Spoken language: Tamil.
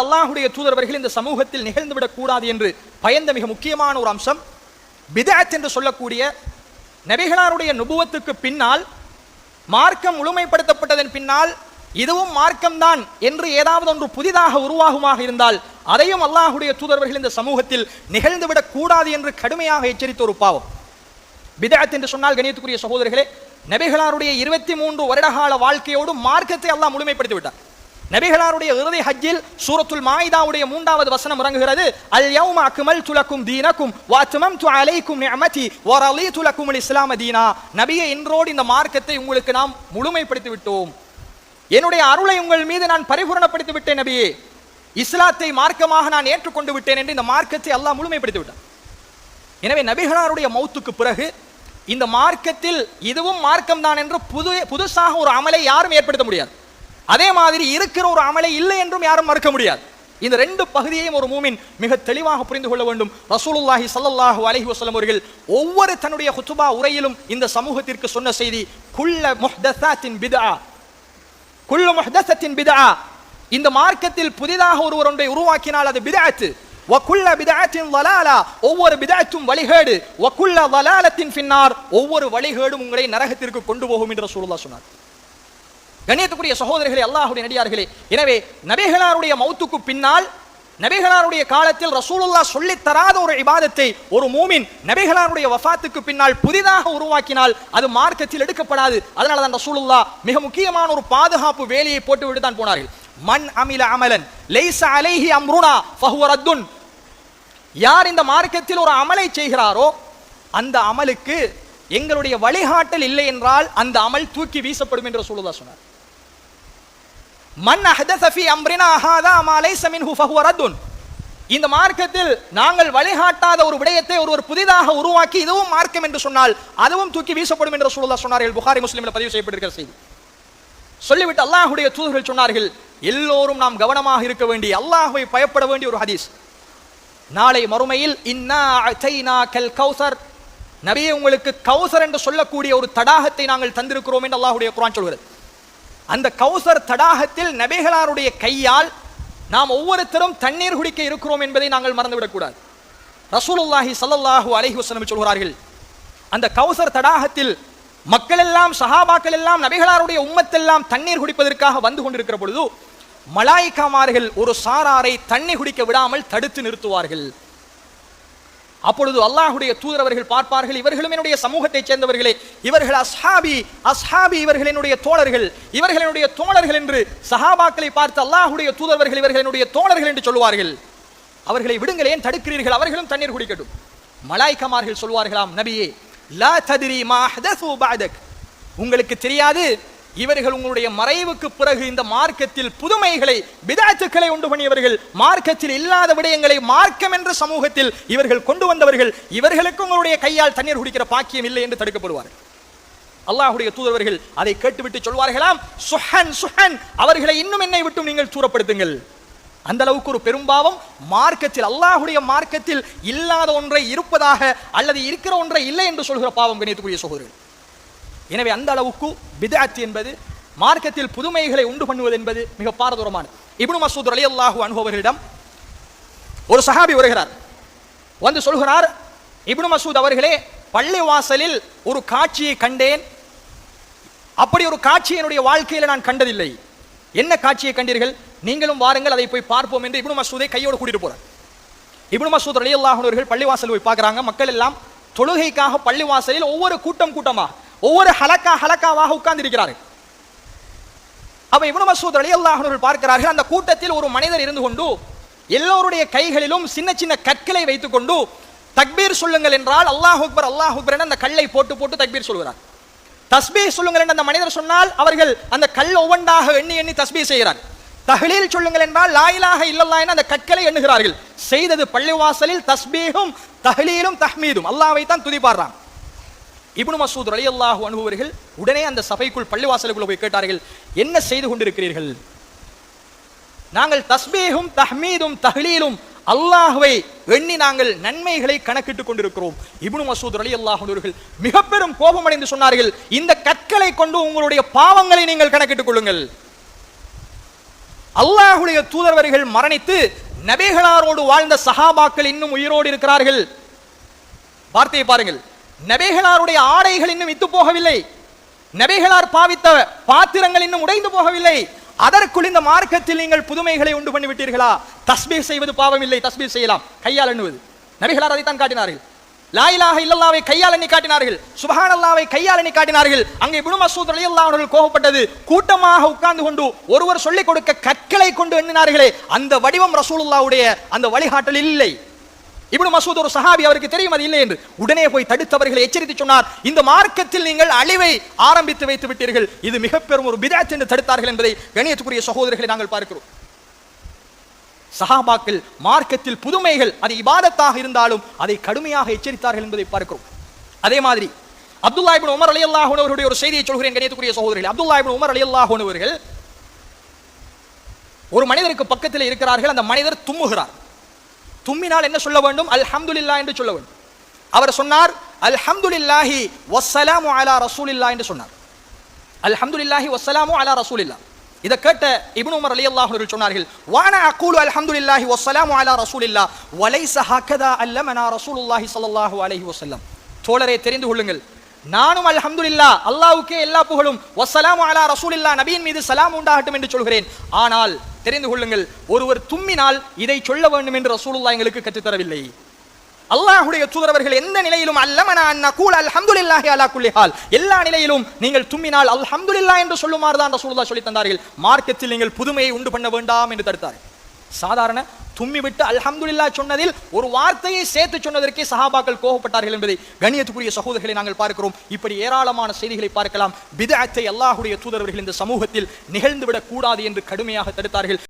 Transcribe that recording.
அல்லாஹ்வுடைய தூதரவர்கள் இந்த சமூகத்தில் நிகழ்ந்துவிடக் கூடாது என்று பயந்த மிக முக்கியமான ஒரு அம்சம் பித்அத் என்று சொல்லக்கூடிய நபிகளாருடைய நுபுவத்துக்கு பின்னால் மார்க்கம் முழுமைப்படுத்தப்பட்டதன் பின்னால் இதுவும் மார்க்கம்தான் என்று ஏதாவது ஒன்று புதிதாக உருவாகுமாக இருந்தால் அதையும் அல்லாஹ்வுடைய தூதரவர்கள் இந்த சமூகத்தில் நிகழ்ந்துவிடக் கூடாது என்று கடுமையாக எச்சரித்த ஒரு பாவம். பித்அத் என்று சொன்னால் கண்ணியத்துக்குரிய சகோதரர்களே, நபிகளாருடைய 23 வருடகால வாழ்க்கையோடு மார்க்கத்தை அல்லாஹ் முழுமைப்படுத்தி விட்டார். நபிகளாருடைய இறுதி ஹஜ்ஜில் சூரத்துல் மாயிதாவுடைய 3வது வசனம் இறங்குகிறது, அல் யௌம அக்மல்து லக்கும் தீனக்கும் வ அத்மம்து அலைக்கும் நிஅமதி வ ரலீது லக்குமுல் இஸ்லாம தீனா. நபியே, இன்றோடு இந்த மார்க்கத்தை உங்களுக்கு நாம் முழுமைப்படுத்தி விட்டோம், என்னுடைய அருளை உங்கள் மீது நான் பரிபூரணப்படுத்தி விட்டேன் நபியே, இஸ்லாத்தை மார்க்கமாக நான் ஏற்றுக்கொண்டு விட்டேன் என்று இந்த மார்க்கத்தை அல்லாஹ் முழுமைப்படுத்தி விட்டார். எனவே நபிகளாருடைய மௌத்துக்கு பிறகு இந்த மார்க்கத்தில் இதுவும் மார்க்கம் தான் என்று புதுசாக ஒரு அமலை யாரும் ஏற்படுத்த முடியாது. அதே மாதிரி இருக்கிற ஒரு அமலை இல்லை என்றும் யாரும் மறுக்க முடியாது. இந்த ரெண்டு பகுதியையும் ஒரு மூமின் மிக தெளிவாக புரிந்து கொள்ள வேண்டும். ரசூலுல்லாஹி ஸல்லல்லாஹு அலைஹி வஸல்லம் அவர்கள் ஒவ்வொரு தன்னுடைய குத்துபா உரையிலும் இந்த சமூகத்திற்கு சொன்ன செய்தி, குல்ல முஹ்தஸாத்தின் பித்ஆ, குல்லு முஹ்தஸத்தின் பித்ஆ. இந்த மார்க்கத்தில் புதிதாக ஒருவர் ஒன்றை உருவாக்கினால் அது பித்அத். வகுல்ல பித்அத்தின் ضلاலா, ஒவ்வொரு பித்அத்தும் வழிகேடு. வகுல்ல ضلالத்தின் ஃபின்னார், ஒவ்வொரு வழிகேடும் உங்களை நரகத்திற்கு கொண்டு போகும் என்று ரசூலுல்லாஹ் சொன்னார். கண்ணியத்துக்குரிய சகோதரர்களே, அல்லாஹ்வுடைய நடிகார்களே, எனவே நபிகளாருடைய மௌத்துக்கு பின்னால் நபிகளாருடைய காலத்தில் ரசூலுல்லாஹ் சொல்லித் தராத ஒரு இபாதத்தை ஒரு மூமின் நபிகளாருடைய வஃபாத்துக்கு பின்னால் புதிதாக உருவாக்கினால் அது மார்க்கத்தில் எடுக்கப்படாது. அதனால தான் ரசூலுல்லாஹ் மிக முக்கியமான ஒரு பாதுகாப்பு வேலையை போட்டுவிட்டு தான் போனார்கள். மன் அமில அமலன் லைஸ அலைஹி அம்ருனா ஃபஹுவ ரத்துன். யார் இந்த மார்க்கத்தில் ஒரு அமலை செய்கிறாரோ அந்த அமலுக்கு எங்களுடைய வழிகாட்டல் இல்லை என்றால் அந்த அமல் தூக்கி வீசப்படும் என்று ரசூலுல்லாஹ் சொன்னார். மன் அஹதஸ ஃபீ அம்ரினா ஹாதா மா லைஸ மின்ஹு ஃபஹுவ ரத்துன். இந்த மார்க்கத்தில் நாங்கள் வழிகாட்டாத ஒரு விடயத்தை ஒருவர் புதிதாக உருவாக்கி இதுவும் மார்க்கம் என்று சொன்னால் அதுவும் தூக்கி வீசப்படும் என்று ரசூலுல்லாஹ் சொன்னார்கள். புகாரி முஸ்லிமில் பதிவு செய்யப்பட்டிருக்கிற செய்தி. சொல்லிவிட்டு அல்லாஹ்வுடைய தூதர்கள் சொன்னார்கள், எல்லோரும் நாம் கவனமாக இருக்க வேண்டிய, அல்லாஹ்வை பயப்பட வேண்டிய ஒரு ஹதீஸ். நாளை மறுமையில் இன்னா அதைனாகல் கௌசர், நபியே உங்களுக்கு கௌசர் என்று சொல்லக்கூடிய ஒரு தடாகத்தை நாங்கள் தந்திருக்கிறோம் என்று அல்லாஹ்வுடைய குர்ஆன் சொல்கிறது. அந்த கௌசர் தடாகத்தில் நபிகளாருடைய கையால் நாம் ஒவ்வொருத்தரும் தண்ணீர் குடிக்க இருக்கிறோம் என்பதை நாங்கள் மறந்துவிடக்கூடாது. ரசூலுல்லாஹி ஸல்லல்லாஹு அலைஹி வஸல்லம் சொல்கிறார்கள், அந்த கௌசர் தடாகத்தில் மக்கள் எல்லாம் சஹாபாக்கள் எல்லாம் நபிகளாருடைய உம்மத்தெல்லாம் தண்ணீர் குடிப்பதற்காக வந்து கொண்டிருக்கிற பொழுது மலாயிகாமார்கள் ஒரு சாராரை தண்ணீர் குடிக்க விடாமல் தடுத்து நிறுத்துவார்கள். அப்பொழுது அல்லாஹ்வுடைய தூதரவர்கள் பார்ப்பார்கள், இவர்களும் என்னுடைய சமூகத்தைச் சேர்ந்தவர்களே, இவர்கள் அஸ்ஹாபி அஸ்ஹாபி, இவர்கள் என்னுடைய தோழர்கள், இவர்கள் என்னுடைய தோழர்கள் என்று சஹாபாக்களை பார்த்து அல்லாஹ்வுடைய தூதரவர்கள் இவர்கள் என்னுடைய தோழர்கள் என்று சொல்வார்கள். அவர்களை விடுங்கள், ஏன் தடுக்கிறீர்கள், அவர்களும் தண்ணீர் குடிக்கட்டும். மலாயிகமார்கள் சொல்வார்களாம், நபியே லா தத்ரி மா அஹ்தஸு பஅதக், உங்களுக்கு தெரியாது இவர்கள் உங்களுடைய மறைவுக்கு பிறகு இந்த மார்க்கத்தில் புதுமைகளை பித்அத்துக்களை உண்டு பண்ணியவர்கள், மார்க்கத்தில் இல்லாத விடயங்களை மார்க்கம் என்ற சமூகத்தில் இவர்கள் கொண்டு வந்தவர்கள், இவர்களுக்கு உங்களுடைய கையால் தண்ணீர் குடிக்கிற பாக்கியம் இல்லை என்று தடுக்கப்படுவார்கள். அல்லாஹ்வுடைய தூதரவர்கள் அதை கேட்டுவிட்டு சொல்வார்களாம், சுஹன் சுஹன், அவர்களை இன்னும் என்னை விட்டு நீங்கள் தூரப்படுத்துங்கள். அந்த அளவுக்கு ஒரு பெரும்பாவம் மார்க்கத்தில், அல்லாஹ்வுடைய மார்க்கத்தில் இல்லாத ஒன்றை இருப்பதாக அல்லது இருக்கிற ஒன்றை இல்லை என்று சொல்கிற பாவம் கண்ணியத்துக்குரிய சகோதரர்கள். எனவே அந்த அளவுக்கு பித்அத் என்பது, மார்க்கத்தில் புதுமைகளை உண்டு பண்ணுவது என்பது மிக பாரதூரமானது. இப்னு மஸ்ஊத் ரலியல்லாஹு அன்ஹு அவர்களிடம் ஒரு சஹாபி வருகிறார். வந்து சொல்கிறார், இப்னு மஸ்ஊத் அவர்களே, பள்ளி வாசலில் ஒரு காட்சியை கண்டேன், அப்படி ஒரு காட்சி என்னுடைய வாழ்க்கையில் நான் கண்டதில்லை. என்ன காட்சியை கண்டீர்கள், நீங்களும் வாருங்கள் அதை போய் பார்ப்போம் என்று இப்னு மஸ்ஊதை கையோடு கூட்டிட்டு போறார். இப்னு மஸ்ஊத் ரலியல்லாஹு அன்ஹு அவர்கள் பள்ளிவாசல் போய் பார்க்கறாங்க. மக்கள் எல்லாம் தொழுகைக்காக பள்ளிவாசலில் ஒவ்வொரு கூட்டமாக ஒவ்வொரு ஹலக்காவாக உட்கார்ந்து இருக்கிறார்கள். அப்ப இப்னு மஸ்ஊத் ரலியல்லாஹு அன்ஹு பார்க்கிறார்கள், அந்த கூட்டத்தில் ஒரு மனிதர் இருந்து கொண்டு எல்லோருடைய கைகளிலும் சின்ன சின்ன கற்களை வைத்துக் கொண்டு தக்பீர் சொல்லுங்கள் என்றால் அல்லாஹ் அக்பர் அல்லாஹ் அக்பர் என்ற அந்த கல்லை போட்டு போட்டு தக்பீர் சொல்கிறார். தஸ்பீஹ் சொல்லுங்கள் என்று அந்த மனிதர் சொன்னால் அவர்கள் அந்த கல் ஒவ்வொன்றாக எண்ணி எண்ணி தஸ்பீஹ் செய்கிறார். தஹ்லீல் சொல்லுங்கள் என்றால் லா இலாஹ இல்லல்லாஹ் என்ற அந்த கற்களை எண்ணுகிறார்கள். செய்தது பள்ளிவாசலில் தஸ்பீஹும் தஹ்லீலும் தஹ்மீதும், அல்லாஹ்வை தான் துதிப்பார்றாங்க. இப்னு மஸ்ஊத் ரலியல்லாஹு அன்ஹு அவர்கள் உடனே அந்த சபைக்குள் பள்ளிவாசலுக்குள்ள போய் கேட்டார்கள், என்ன செய்து கொண்டிருக்கிறீர்கள்? நாங்கள் தஸ்பீஹும் தஹ்மீதும் தஹ்லீலும் அல்லாஹ்வை எண்ணி நாங்கள் நன்மைகளை கணக்கிட்டுக் கொண்டிருக்கிறோம். இப்னு மஸ்ஊத் ரலியல்லாஹு அன்ஹு அவர்கள் மிக பெரும் கோபமடைந்து சொன்னார்கள், இந்த கற்களை கொண்டு உங்களுடைய பாவங்களை நீங்கள் கணக்கிட்டுக் கொள்ளுங்கள். அல்லாஹ்வுடைய தூதர்வர்கள் மரணித்து நபிகளாரோடு வாழ்ந்த சஹாபாக்கள் இன்னும் உயிரோடு இருக்கிறார்கள். வார்த்தையை பாருங்கள், நபிகளாருடைய ஆடைகள் இன்னும் வித்து போகவில்லை, நபிகளார் பாவித்த பாத்திரங்கள் இன்னும் உடைந்து போகவில்லை. அதற்குள் இந்த மார்க்கத்தில் நீங்கள் புதுமைகளை உண்டு பண்ணி விட்டீர்களா? தஸ்பீஹ் செய்வது பாவம் இல்லை, தஸ்பீஹ் செய்யலாம், கையால் எண்ணுவது. நபிகளார் அதைத்தான் காட்டினார்கள். லா இலாஹ இல்லல்லாஹ்வை கையால் எண்ணி காட்டினார்கள், சுப்ஹானல்லாஹ்வை கையால் எண்ணி காட்டினார்கள். அங்கே இப்னு மஸ்ஊத் ரலியல்லாஹு அன்ஹு கோபப்பட்டது, கூட்டமாக உட்கார்ந்து கொண்டு ஒருவர் சொல்லிக் கொடுக்க கற்களை கொண்டு எண்ணினார்களே, அந்த வடிவம் ரசூலுல்லாஹ்வுடைய அந்த வழிகாட்டல் இல்லை. இப்னு மஸ்ஊத் ஒரு சஹாபி, அவருக்கு தெரியும் அது இல்லை என்று. உடனே போய் தடுத்தவர்களை எச்சரித்து சொன்னார், இந்த மார்க்கத்தில் நீங்கள் அழிவை ஆரம்பித்து வைத்து விட்டீர்கள், இது மிக பெரும் ஒரு பித்அத் என்று தடுத்தார்கள் என்பதை கண்ணியத்துக்குரிய சகோதரர்களை நாங்கள் பார்க்கிறோம். சஹாபாக்கள் மார்க்கத்தில் புதுமைகள், அது இபாதத்தாக இருந்தாலும் அதை கடுமையாக எச்சரித்தார்கள் என்பதை பார்க்கிறோம். அதே மாதிரி அப்துல்லா இப்னு உமர் ரலியல்லாஹு அன்ஹு அவருடைய ஒரு செய்தியை சொல்கிறேன் கண்ணியத்துக்குரிய சகோதரர்களே. அப்துல்லா இப்னு உமர் ரலியல்லாஹு அன்ஹு அவர்கள் ஒரு மனிதருக்கு பக்கத்தில் இருக்கிறார்கள். அந்த மனிதர் தும்முகிறார். தும்மினால் என்ன சொல்ல வேண்டும்? அல்ஹம்துலில்லாஹ் என்று சொல்ல வேண்டும். அவர் சொன்னார், அல்ஹம்துலில்லாஹி வஸ்ஸலாமு அலா ரசூலில்லாஹ் என்று சொன்னார். அல்ஹம்துலில்லாஹி வஸ்ஸலாமு அலா ரசூலில்லாஹ். இதை கேட்ட இப்னு உமர் ரலியல்லாஹு அன்ஹு சொன்னார்கள், வானா அகூலு அல்ஹம்துலில்லாஹி வஸ்ஸலாமு அலா ரசூலில்லாஹ் வலைஸ ஹக்கதா அல்லமனா ரசூலுல்லாஹி ஸல்லல்லாஹு அலைஹி வஸல்லம். தோழரே, தெரிந்து கொள்ளுங்கள், நானும் அல்ஹம்துலில்லாஹ், அல்லாஹ்வுக்கே எல்லா புகழும், வஸ்ஸலாமு அலா ரசூலில்லாஹ், நபியின் மீது சலாம் உண்டாகட்டும் என்று சொல்கிறேன். ஆனால் தெரிந்து கொள்ளுங்கள், ஒருவர் தும்மினால் இதை சொல்ல வேண்டும் என்று ரசூலுல்லாஹ் எங்களுக்கு கற்றுத்தரவில்லை. அல்லாஹ்வுடைய தூதரவர்கள் எந்த நிலையிலும் அல்லமனா அன் நகூல் அல்ஹம்துலில்லாஹி அலா குல்லி ஹால், எல்லா நிலையிலும் நீங்கள் தும்மினால் அல்ஹம்துலில்லாஹ் என்று சொல்லுமாறு தான் ரசூலுல்லாஹ் சொல்லி தந்தார்கள். மார்க்கத்தில் நீங்கள் புதுமையை உண்டு பண்ண வேண்டாம் என்று தடுத்தார்கள். சாதாரண தும்மி விட்டு அல்ஹம்துலில்லாஹ் சொன்னதில் ஒரு வார்த்தையை சேர்த்து சொன்னதற்கே சஹாபாக்கள் கோபப்பட்டார்கள் என்பதை கண்ணியத்துக்குரிய சகோதரர்களை நாங்கள் பார்க்கிறோம். இப்படி ஏராளமான செய்திகளை பார்க்கலாம். பித்அத்தை அல்லாஹ்வுடைய தூதரவர்கள் இந்த சமூகத்தில் நிகழ்ந்துவிடக் கூடாது என்று கடுமையாக தடுத்தார்கள்.